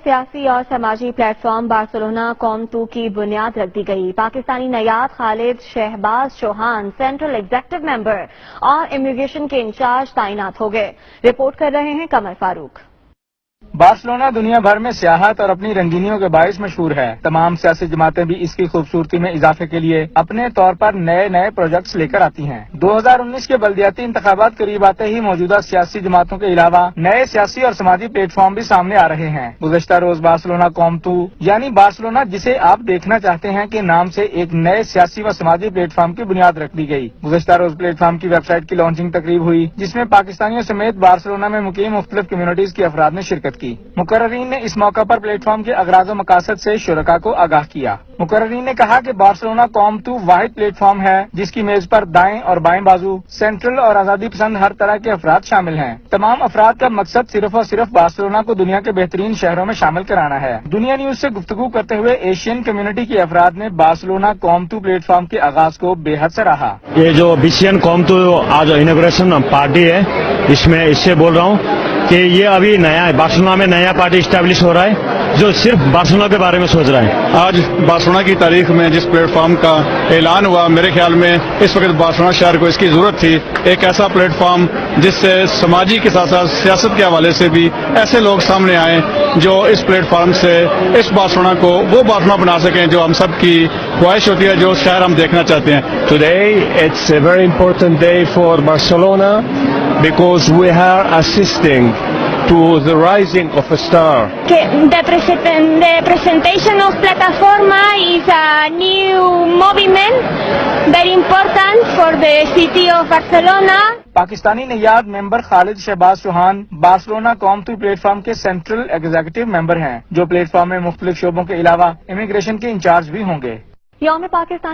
سیاسی اور سماجی پلیٹ فارم بارسلونا قوم 2 کی بنیاد رکھ دی گئی۔ پاکستانی نیاد Khalid Shahbaz Chauhan central executive member اور امیگریشن کے انچارج تعینات ہو گئے۔ رپورٹ کر رہے ہیں قمر فاروق۔ بارسلونا دنیا بھر میں سیاحت اور اپنی رنگینیوں کے باعث مشہور ہے۔ تمام سیاسی جماعتیں بھی اس کی خوبصورتی میں اضافے کے لیے اپنے طور پر نئے پروجیکٹس لے کر آتی ہیں۔ 2019 کے بلدیاتی انتخابات قریب آتے ہی موجودہ سیاسی جماعتوں کے علاوہ نئے سیاسی اور سماجی پلیٹ فارم بھی سامنے آ رہے ہیں۔ گزشتہ روز بارسلونا قوم 2 یعنی بارسلونا جسے آپ دیکھنا چاہتے ہیں کے نام سے ایک نئے سیاسی و سماجی پلیٹ فارم کی بنیاد رکھ دی گئی۔ گزشتہ روز پلیٹ فارم کی ویب سائٹ کی لانچنگ تقریب ہوئی جس میں پاکستانیوں سمیت بارسلونا میں مقیم مختلف کمیونٹیز کے افراد نے شرکت کی۔ مقررین نے اس موقع پر پلیٹ فارم کے اغراض و مقاصد سے شرکاء کو آگاہ کیا۔ مقررین نے کہا کہ بارسلونا قوم 2 واحد پلیٹ فارم ہے جس کی میز پر دائیں اور بائیں بازو سینٹرل اور آزادی پسند ہر طرح کے افراد شامل ہیں۔ تمام افراد کا مقصد صرف اور صرف بارسلونا کو دنیا کے بہترین شہروں میں شامل کرانا ہے۔ دنیا نیوز سے گفتگو کرتے ہوئے ایشین کمیونٹی کے افراد نے بارسلونا قوم 2 پلیٹ فارم کے آغاز کو بے حد سراہا۔ یہ جو بیسین قوم 2 آج انوگریشن پارٹی ہے اس سے بول رہا ہوں کہ یہ ابھی نیا ہے، بارسلونا میں نیا پارٹی اسٹیبلش ہو رہا ہے جو صرف بارسلونا کے بارے میں سوچ رہا ہے۔ آج بارسلونا کی تاریخ میں جس پلیٹ فارم کا اعلان ہوا، میرے خیال میں اس وقت بارسلونا شہر کو اس کی ضرورت تھی، ایک ایسا پلیٹ فارم جس سے سماجی کے ساتھ ساتھ سیاست کے حوالے سے بھی ایسے لوگ سامنے آئیں جو اس پلیٹ فارم سے اس بارسلونا کو وہ بارسلونا بنا سکیں جو ہم سب کی خواہش ہوتی ہے، جو شہر ہم دیکھنا چاہتے ہیں۔ Today it's a very important day for Barcelona because we are assisting to the rising of a star. The presentation of Plataforma is a new movement, very important for the city of Barcelona. Pakistani نیاد member Khalid Shahbaz Chauhan Barcelona قوم 2 platform کے central executive member ہیں جو plate form میں مختلف شعبوں کے علاوہ امیگریشن کے انچارج بھی ہوں گے۔ یوم پاکستان